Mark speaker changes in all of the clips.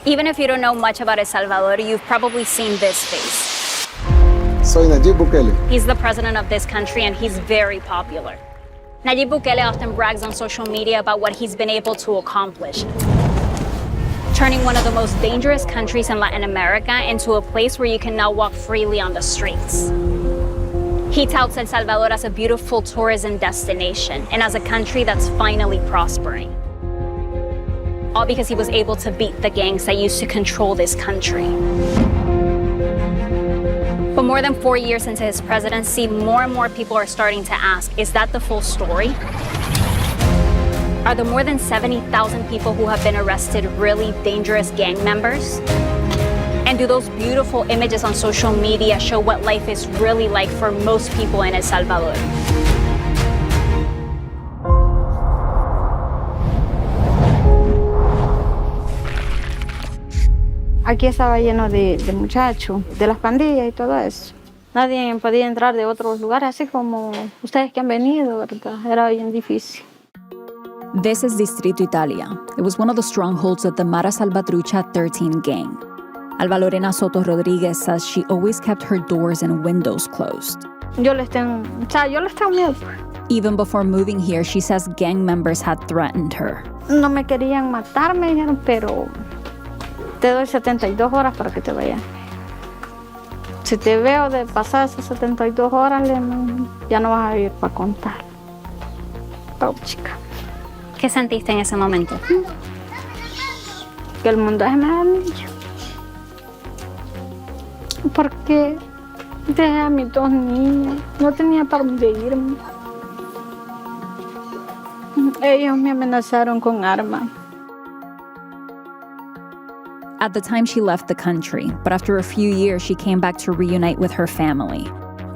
Speaker 1: Even if you don't know much about El Salvador, you've probably seen this face.
Speaker 2: Soy Nayib Bukele.
Speaker 1: He's the president of this country and he's very popular. Nayib Bukele often brags on social media about what he's been able to accomplish, turning one of the most dangerous countries in Latin America into a place where you can now walk freely on the streets. He touts El Salvador as a beautiful tourism destination and as a country that's finally prospering. All because he was able to beat the gangs that used to control this country. But more than 4 years into his presidency, more and more people are starting to ask, is that the full story? Are the more than 70,000 people who have been arrested really dangerous gang members? And do those beautiful images on social media show what life is really like for most people in El Salvador?
Speaker 3: Aquí estaba lleno de muchachos, de las pandillas y todo eso. Nadie podía entrar de otros lugares, así como ustedes que han venido, ¿verdad? Era bien difícil.
Speaker 4: This is Distrito Italia. It was one of the strongholds of the Mara Salvatrucha 13 gang. Alba Lorena Soto Rodriguez says she always kept her doors and windows closed.
Speaker 3: Yo les tengo miedo.
Speaker 4: Even before moving here, she says gang members had threatened her.
Speaker 3: No me querían matar, me dijeron, pero te doy 72 horas para que te vayas. Si te veo de pasar esas 72 horas, ya no vas a vivir para contar. Oh, chica.
Speaker 1: ¿Qué sentiste en ese momento?
Speaker 3: Que el mundo es mejor niño. Porque dejé a mis 2 niños. No tenía para dónde irme. Ellos me amenazaron con armas.
Speaker 4: At the time, she left the country, but after a few years, she came back to reunite with her family.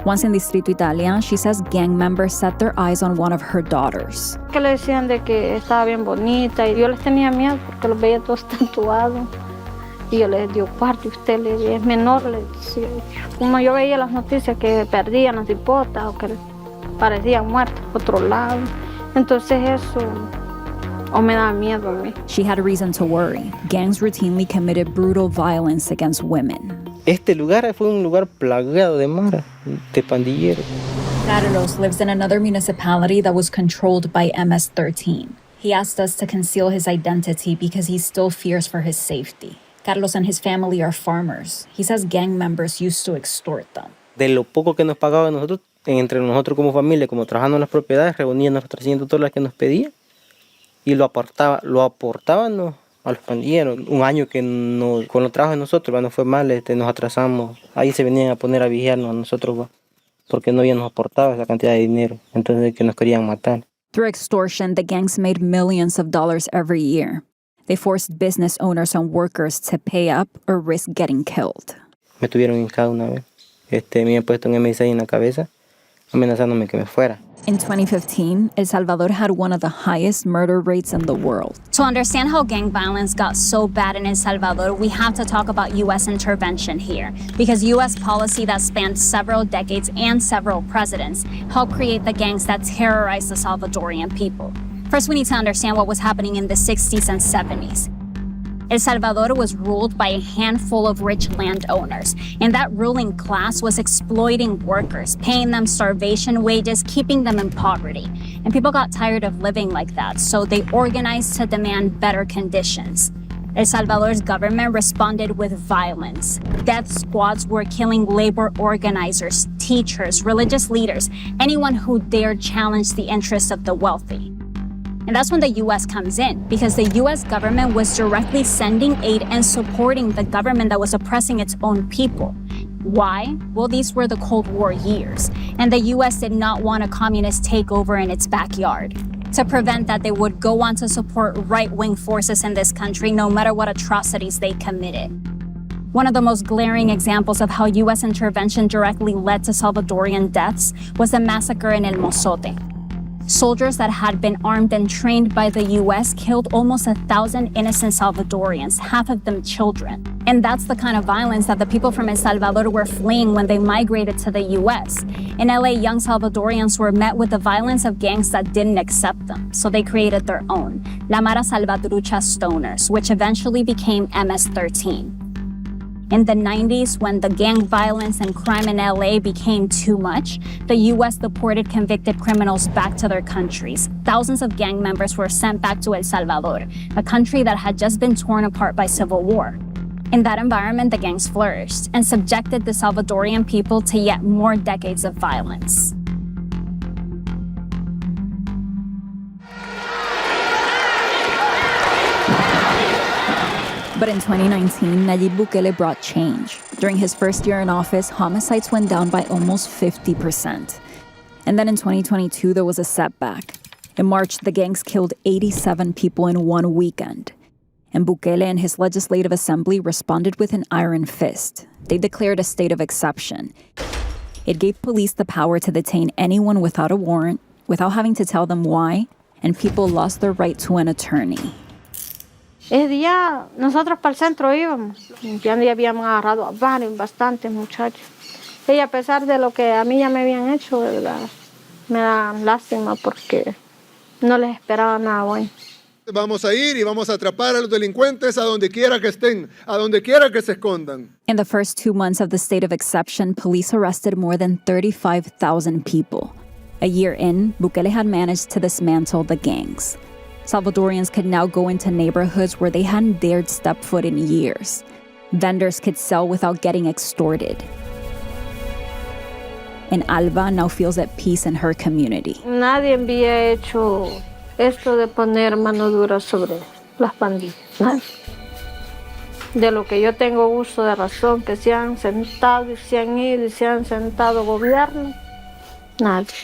Speaker 4: Once in Distrito Italia, she says gang members set their eyes on one of her daughters.
Speaker 3: Que le decían de que estaba bien bonita y yo les tenía miedo porque los veía todos tatuados. Y yo les dio cuarto y usted es menor, le decía. Como yo veía las noticias que perdían las hipotas o que parecían muertos por otro lado. Entonces eso me daba miedo a mí.
Speaker 4: She had reason to worry. Gangs routinely committed brutal violence against women.
Speaker 5: Este lugar fue un lugar plagado de mara, de pandilleros.
Speaker 4: Carlos lives in another municipality that was controlled by MS-13. He asked us to conceal his identity because he still fears for his safety. Carlos and his family are farmers. He says gang members used to extort them.
Speaker 5: De lo poco que nos pagaban nosotros, entre nosotros como familia, como trabajando en las propiedades, reunían los 300 dólares que nos pedían y lo aportaban a los pandilleros. Un año que con los trabajos de nosotros no fue mal, nos atrasamos. Ahí se venían a poner a vigiarnos a nosotros porque no habían nos aportado esa cantidad de dinero. Entonces que nos querían matar.
Speaker 4: Through extortion, the gangs made millions of dollars every year. They forced business owners and workers to pay up or risk getting killed.
Speaker 5: Me tuvieron hincado una vez. Me habían puesto un M6 en la cabeza, amenazándome que me fuera.
Speaker 4: In 2015, El Salvador had one of the highest murder rates in the world.
Speaker 1: To understand how gang violence got so bad in El Salvador, we have to talk about U.S. intervention here, because U.S. policy that spanned several decades and several presidents helped create the gangs that terrorized the Salvadorian people. First, we need to understand what was happening in the 60s and 70s. El Salvador was ruled by a handful of rich landowners, and that ruling class was exploiting workers, paying them starvation wages, keeping them in poverty. And people got tired of living like that, so they organized to demand better conditions. El Salvador's government responded with violence. Death squads were killing labor organizers, teachers, religious leaders, anyone who dared challenge the interests of the wealthy. And that's when the U.S. comes in, because the U.S. government was directly sending aid and supporting the government that was oppressing its own people. Why? Well, these were the Cold War years, and the U.S. did not want a communist takeover in its backyard. To prevent that, they would go on to support right-wing forces in this country, no matter what atrocities they committed. One of the most glaring examples of how U.S. intervention directly led to Salvadorian deaths was the massacre in El Mozote. Soldiers that had been armed and trained by the US killed almost 1,000 innocent Salvadorians, half of them children. And that's the kind of violence that the people from El Salvador were fleeing when they migrated to the US. In LA, young Salvadorians were met with the violence of gangs that didn't accept them, so they created their own, La Mara Salvatrucha Stoners, which eventually became MS-13. In the 90s, when the gang violence and crime in LA became too much, the US deported convicted criminals back to their countries. Thousands of gang members were sent back to El Salvador, a country that had just been torn apart by civil war. In that environment, the gangs flourished and subjected the Salvadorian people to yet more decades of violence.
Speaker 4: But in 2019, Nayib Bukele brought change. During his first year in office, homicides went down by almost 50%. And then in 2022, there was a setback. In March, the gangs killed 87 people in one weekend. And Bukele and his legislative assembly responded with an iron fist. They declared a state of exception. It gave police the power to detain anyone without a warrant, without having to tell them why, and people lost their right to an attorney.
Speaker 3: Ese día nosotros para el centro íbamos, limpiando y habíamos agarrado a bastantes muchachos. Y a pesar de lo que a mí ya me habían hecho, ¿verdad? Me da lástima porque no les esperaba nada bueno.
Speaker 2: Vamos a ir y vamos a atrapar a los delincuentes a donde quiera que estén, a donde quiera que se escondan.
Speaker 4: In the first 2 months of the state of exception, police arrested more than 35,000 people. A year in, Bukele had managed to dismantle the gangs. Salvadorians could now go into neighborhoods where they hadn't dared step foot in years. Vendors could sell without getting extorted. And Alba now feels at peace in her community.
Speaker 3: Nadie había hecho esto de poner mano dura sobre las pandillas. Nadie. De lo que yo tengo uso de razón, que se han sentado y se han ido y se han sentado gobierno, nadie.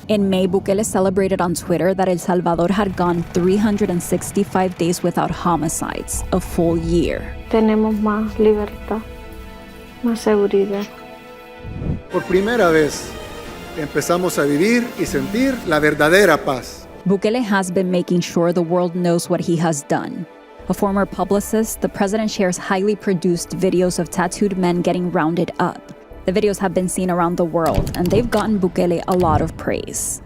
Speaker 4: In May, Bukele celebrated on Twitter that El Salvador had gone 365 days without homicides, a full year.
Speaker 3: Tenemos más libertad, más seguridad.
Speaker 2: Por primera vez empezamos a vivir y sentir la verdadera paz.
Speaker 4: Bukele has been making sure the world knows what he has done. A former publicist, the president shares highly produced videos of tattooed men getting rounded up. The videos have been seen around the world, and they've gotten Bukele a lot of praise.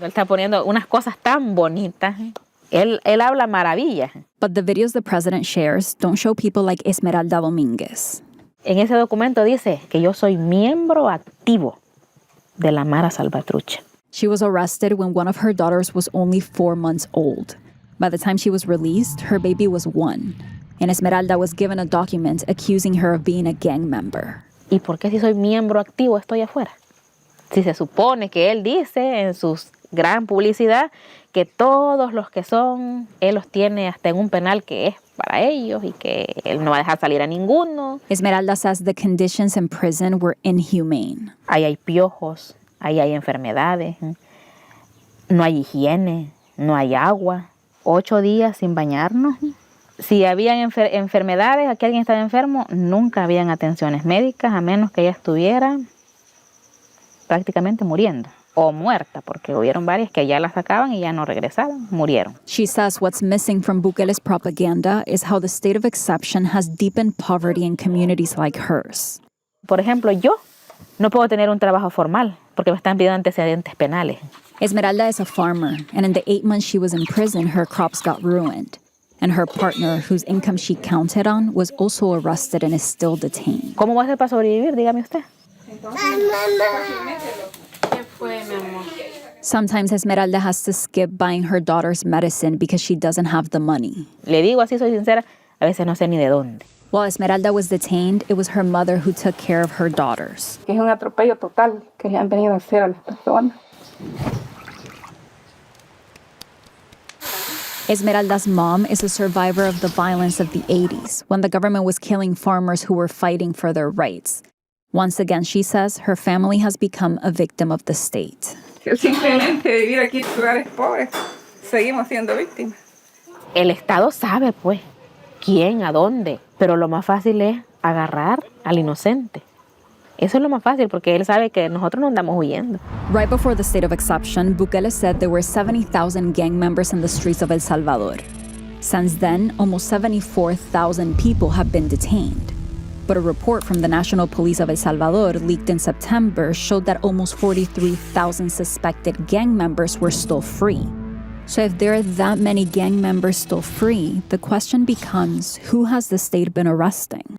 Speaker 6: Él está poniendo unas cosas tan bonitas. Él habla maravillas.
Speaker 4: But the videos the president shares don't show people like Esmeralda Domínguez.
Speaker 6: En ese documento dice que yo soy miembro activo de la Mara Salvatrucha.
Speaker 4: She was arrested when one of her daughters was only 4 months old. By the time she was released, her baby was 1. And Esmeralda was given a document accusing her of being a gang member.
Speaker 6: ¿Y por qué si soy miembro activo estoy afuera? Si se supone que él dice en su gran publicidad que todos los que son, él los tiene hasta en un penal que es para ellos y que él no va a dejar salir a ninguno.
Speaker 4: Esmeralda says the conditions in prison were inhumane.
Speaker 6: Ahí hay piojos. Ahí hay enfermedades, no hay higiene, no hay agua, 8 días sin bañarnos. Si habían enfermedades, aquí alguien estaba enfermo, nunca habían atenciones médicas, a menos que ella estuviera prácticamente muriendo o muerta, porque hubieron varias que ya la sacaban y ya no regresaban, murieron.
Speaker 4: She says what's missing from Bukele's propaganda is how the state of exception has deepened poverty in communities like hers.
Speaker 6: Por ejemplo, yo no puedo tener un trabajo formal porque me están pidiendo antecedentes penales.
Speaker 4: Esmeralda is a farmer, and in the 8 months she was in prison, her crops got ruined. And her partner, whose income she counted on, was also arrested and is still detained.
Speaker 6: ¿Cómo va a hacer para sobrevivir? Dígame usted.
Speaker 4: Sometimes Esmeralda has to skip buying her daughter's medicine because she doesn't have the money.
Speaker 6: Le digo así, soy sincera, a veces no sé ni de dónde.
Speaker 4: While Esmeralda was detained, it was her mother who took care of her daughters.
Speaker 7: Es un atropello total que le han venido a hacer a las personas.
Speaker 4: Esmeralda's mom is a survivor of the violence of the 80s, when the government was killing farmers who were fighting for their rights. Once again, she says, her family has become a victim of the state.
Speaker 7: Simplemente vivir aquí en lugares pobres, seguimos siendo víctimas.
Speaker 6: El Estado sabe, pues, ¿Quién? ¿A dónde? Pero lo más fácil es agarrar al inocente. Eso es lo más fácil porque él sabe que nosotros no andamos huyendo.
Speaker 4: Right before the state of exception, Bukele said there were 70,000 gang members in the streets of El Salvador. Since then, almost 74,000 people have been detained. But a report from the National Police of El Salvador leaked in September showed that almost 43,000 suspected gang members were still free. So if there are that many gang members still free, the question becomes, who has the state been arresting?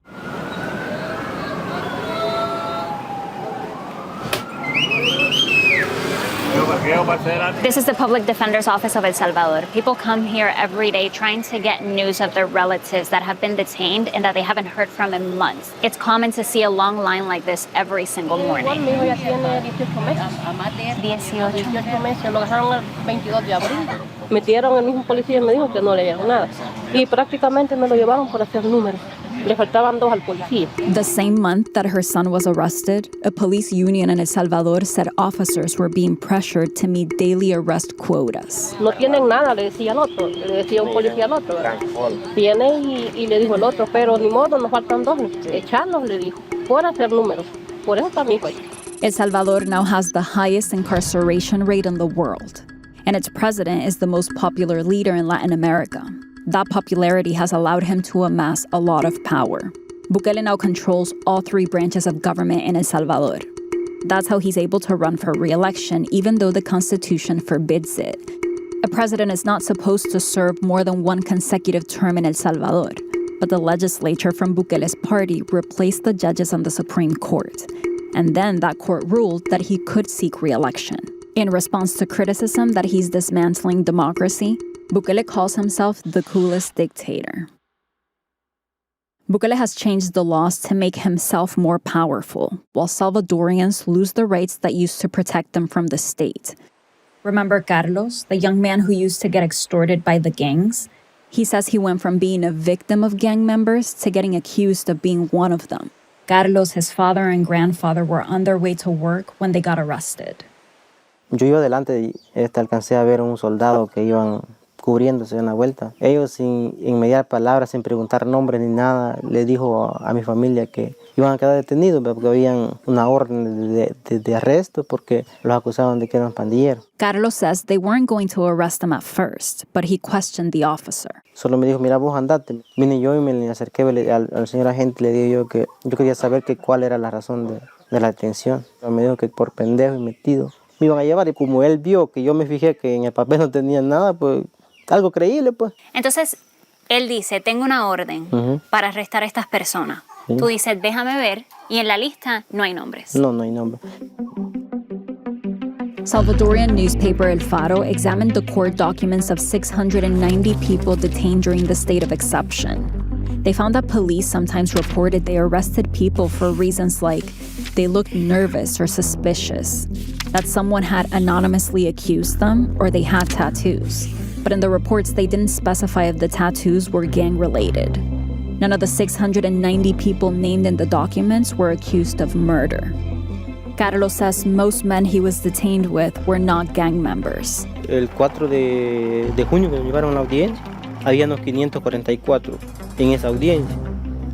Speaker 1: This is the Public Defender's Office of El Salvador. People come here every day trying to get news of their relatives that have been detained and that they haven't heard from in months. It's common to see a long line like this every single morning.
Speaker 8: Mi hijo ya tiene 18 meses. 18 meses, lo dejaron el 22 de abril. Metieron el mismo policía y me dijo que no le dieron nada. Y prácticamente me lo llevaron por hacer números. Le faltaban 2 al policía.
Speaker 4: The same month that her son was arrested, a police union in El Salvador said officers were being pressured to meet daily arrest quotas.
Speaker 8: No tienen nada, le decía al otro. Le decía un policía al otro, ¿verdad? Tiene y le dijo el otro, pero ni modo, nos faltan 2. Echarlos, le dijo, por hacer números. Por eso está mi hijo ahí.
Speaker 4: El Salvador now has the highest incarceration rate in the world, and its president is the most popular leader in Latin America. That popularity has allowed him to amass a lot of power. Bukele now controls all 3 branches of government in El Salvador. That's how he's able to run for re-election, even though the Constitution forbids it. A president is not supposed to serve more than 1 consecutive term in El Salvador, but the legislature from Bukele's party replaced the judges on the Supreme Court. And then that court ruled that he could seek re-election. In response to criticism that he's dismantling democracy, Bukele calls himself the coolest dictator. Bukele has changed the laws to make himself more powerful, while Salvadorians lose the rights that used to protect them from the state. Remember Carlos, the young man who used to get extorted by the gangs? He says he went from being a victim of gang members to getting accused of being one of them. Carlos, his father and grandfather were on their way to work when they got arrested.
Speaker 5: Yo iba adelante y alcancé a ver a un soldado que iban cubriéndose en la vuelta. Ellos sin mediar palabras, sin preguntar nombres ni nada, le dijo a mi familia que iban a quedar detenidos porque habían una orden de arresto porque los acusaban de que eran pandilleros.
Speaker 4: Carlos says they weren't going to arrest them at first, but he questioned the officer.
Speaker 5: Solo me dijo, mira vos andate. Vine yo y me le acerqué al señor agente y le dije yo que yo quería saber cuál era la razón de la detención. Me dijo que por pendejo y metido me iban a llevar, y como él vio que yo me fijé que en el papel no tenía nada, pues algo creíble, pues.
Speaker 1: Entonces, él dice, tengo una orden para arrestar a estas personas.
Speaker 5: Sí.
Speaker 1: Tú dices, déjame ver, y en la lista no hay nombres.
Speaker 5: No hay nombre.
Speaker 4: Salvadorian newspaper El Faro examined the court documents of 690 people detained during the state of exception. They found that police sometimes reported they arrested people for reasons like they looked nervous or suspicious, that someone had anonymously accused them, or they had tattoos. But in the reports, they didn't specify if the tattoos were gang-related. None of the 690 people named in the documents were accused of murder. Carlos says most men he was detained with were not gang members.
Speaker 5: El 4 de junio que me llevaron a la audiencia, había unos 544 en esa audiencia.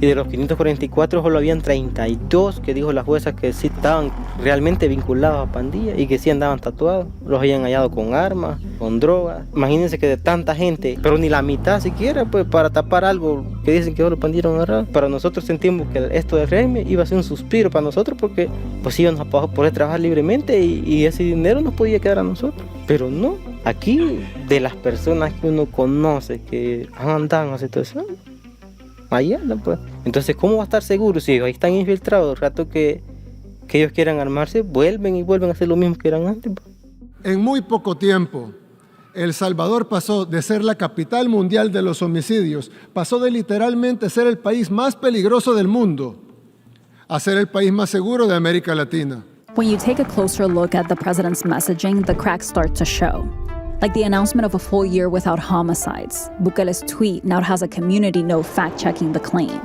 Speaker 5: Y de los 544 solo habían 32 que dijo la jueza que sí estaban realmente vinculados a pandillas y que sí andaban tatuados. Los habían hallado con armas, con drogas. Imagínense que de tanta gente, pero ni la mitad siquiera, pues para tapar algo que dicen que solo pandilleros agarrados. Para nosotros sentimos que esto del régimen iba a ser un suspiro para nosotros porque pues íbamos a poder trabajar libremente y ese dinero nos podía quedar a nosotros. Pero no, aquí de las personas que uno conoce que han andado en la situación, allá, pues. Entonces, ¿cómo va a estar seguro si ahí están infiltrados? El rato que ellos quieran armarse, vuelven a hacer lo mismo que eran antes, pues.
Speaker 2: En muy poco tiempo, El Salvador pasó de ser la capital mundial de los homicidios, pasó de literalmente ser el país más peligroso del mundo a ser el país más seguro de América Latina.
Speaker 4: When you take a closer look at the president's messaging, the cracks start to show. Like the announcement of a full year without homicides, Bukele's tweet now has a community note fact-checking the claim.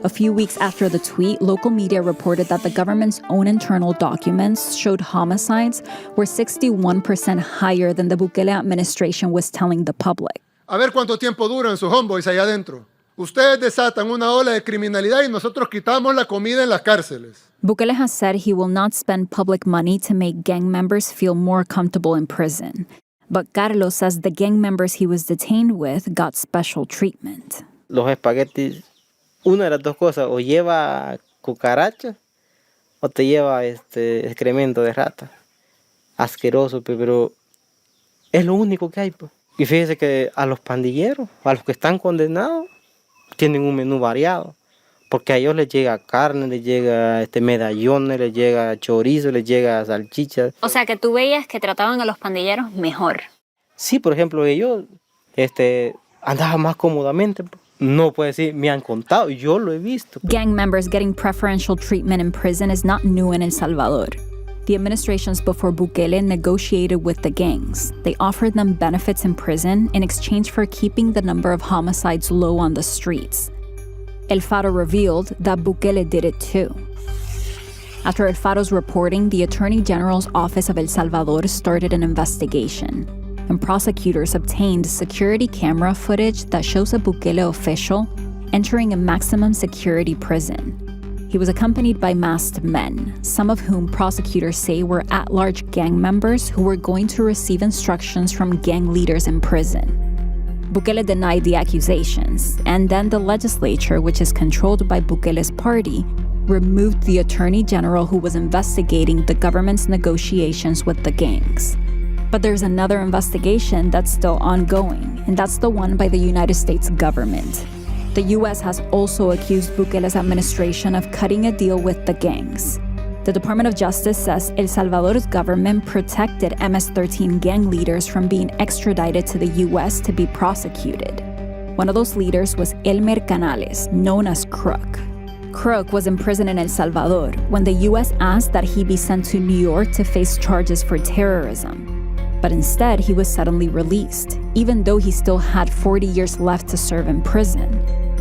Speaker 4: A few weeks after the tweet, local media reported that the government's own internal documents showed homicides were 61% higher than the Bukele administration was telling the public.
Speaker 2: A ver cuánto tiempo duran sus homeboys allá adentro. Ustedes desatan una ola de criminalidad y nosotros quitamos la comida en las cárceles.
Speaker 4: Bukele has said he will not spend public money to make gang members feel more comfortable in prison. But Carlos says the gang members he was detained with got special treatment.
Speaker 5: Los espaguetis, una de las dos cosas, o lleva cucarachas o te lleva excremento de rata. Asqueroso, pero es lo único que hay. Pues. Y fíjese que a los pandilleros, a los que están condenados, tienen un menú variado. Porque a ellos les llega carne, les llega medallones, les llega chorizo, les llega salchichas.
Speaker 1: O sea que tú veías que trataban a los pandilleros mejor.
Speaker 5: Sí, por ejemplo, ellos andaban más cómodamente. No puedo decir, me han contado, yo lo he visto.
Speaker 4: Gang members getting preferential treatment in prison is not new in El Salvador. The administrations before Bukele negotiated with the gangs. They offered them benefits in prison in exchange for keeping the number of homicides low on the streets. El Faro revealed that Bukele did it too. After El Faro's reporting, the Attorney General's Office of El Salvador started an investigation, and prosecutors obtained security camera footage that shows a Bukele official entering a maximum security prison. He was accompanied by masked men, some of whom prosecutors say were at-large gang members who were going to receive instructions from gang leaders in prison. Bukele denied the accusations, and then the legislature, which is controlled by Bukele's party, removed the attorney general who was investigating the government's negotiations with the gangs. But there's another investigation that's still ongoing, and that's the one by the United States government. The U.S. has also accused Bukele's administration of cutting a deal with the gangs. The Department of Justice says El Salvador's government protected MS-13 gang leaders from being extradited to the U.S. to be prosecuted. One of those leaders was Elmer Canales, known as Crook. Crook was in prison in El Salvador when the U.S. asked that he be sent to New York to face charges for terrorism. But instead, he was suddenly released, even though he still had 40 years left to serve in prison.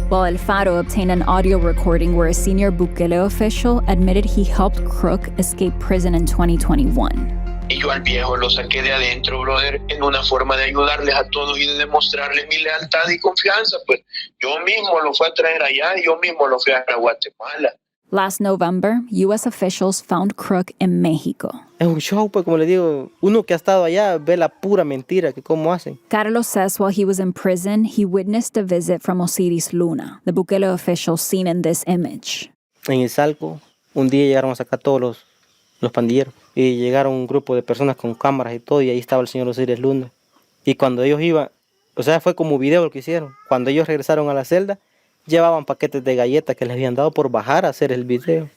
Speaker 4: While El Faro obtained an audio recording where a senior Bukele official admitted he helped Crook escape prison in 2021.
Speaker 9: Y yo al viejo lo saqué de adentro, brother, en una forma de ayudarles a todos y de demostrarles mi lealtad y confianza. Pues yo mismo lo fui a traer allá y yo mismo lo fui a Guatemala.
Speaker 4: Last November, U.S. officials found Crook in Mexico.
Speaker 5: Es un show, pues, como le digo, uno que ha estado allá ve la pura mentira que cómo hacen.
Speaker 4: Carlos says while he was in prison, he witnessed a visit from Osiris Luna, the Bukele official seen in this image.
Speaker 5: En el Salco, un día llegaron a sacar todos los pandilleros. Y llegaron un grupo de personas con cámaras y todo, y ahí estaba el señor Osiris Luna. Y cuando ellos iban, o sea, fue como video lo que hicieron. Cuando ellos regresaron a la celda, llevaban paquetes de galletas que les habían dado por bajar a hacer el video.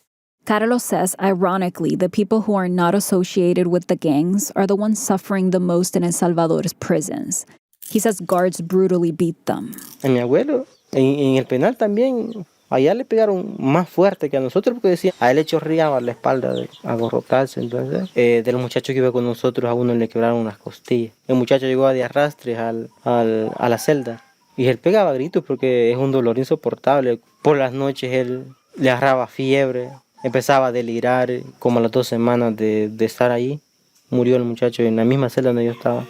Speaker 4: Carlos says, ironically, the people who are not associated with the gangs are the ones suffering the most in El Salvador's prisons. He says guards brutally beat them.
Speaker 5: A mi abuelo, en el penal también, allá le pegaron más fuerte que a nosotros porque decían, a él le chorreaba la espalda de agorrotarse. Entonces, de los muchachos que iba con nosotros, a uno le quebraron unas costillas. El muchacho llegó de arrastres a la celda. Y él pegaba gritos porque es un dolor insoportable. Por las noches él le agarraba fiebre, empezaba a delirar. Como a las 2 semanas de estar ahí, murió el muchacho en la misma celda donde yo estaba.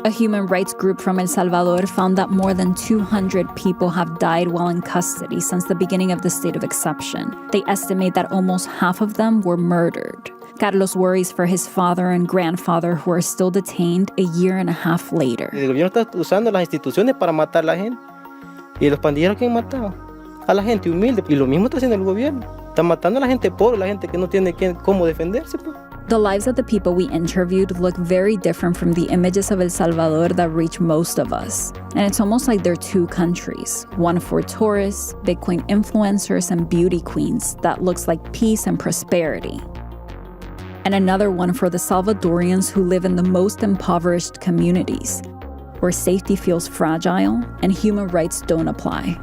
Speaker 4: A human rights group from El Salvador found that more than 200 people have died while in custody since the beginning of the state of exception. They estimate that almost half of them were murdered. Carlos worries for his father and grandfather who are still detained a year and a half later.
Speaker 5: El gobierno está usando las instituciones para matar a la gente. ¿Y los pandilleros quién mataba? A la gente humilde. Y lo mismo está haciendo el gobierno. Está matando a la gente pobre, la gente que no tiene cómo defenderse. Pues.
Speaker 4: The lives of the people we interviewed look very different from the images of El Salvador that reach most of us. And it's almost like they're two countries. One for tourists, Bitcoin influencers, and beauty queens that looks like peace and prosperity. And another one for the Salvadorians who live in the most impoverished communities, where safety feels fragile and human rights don't apply.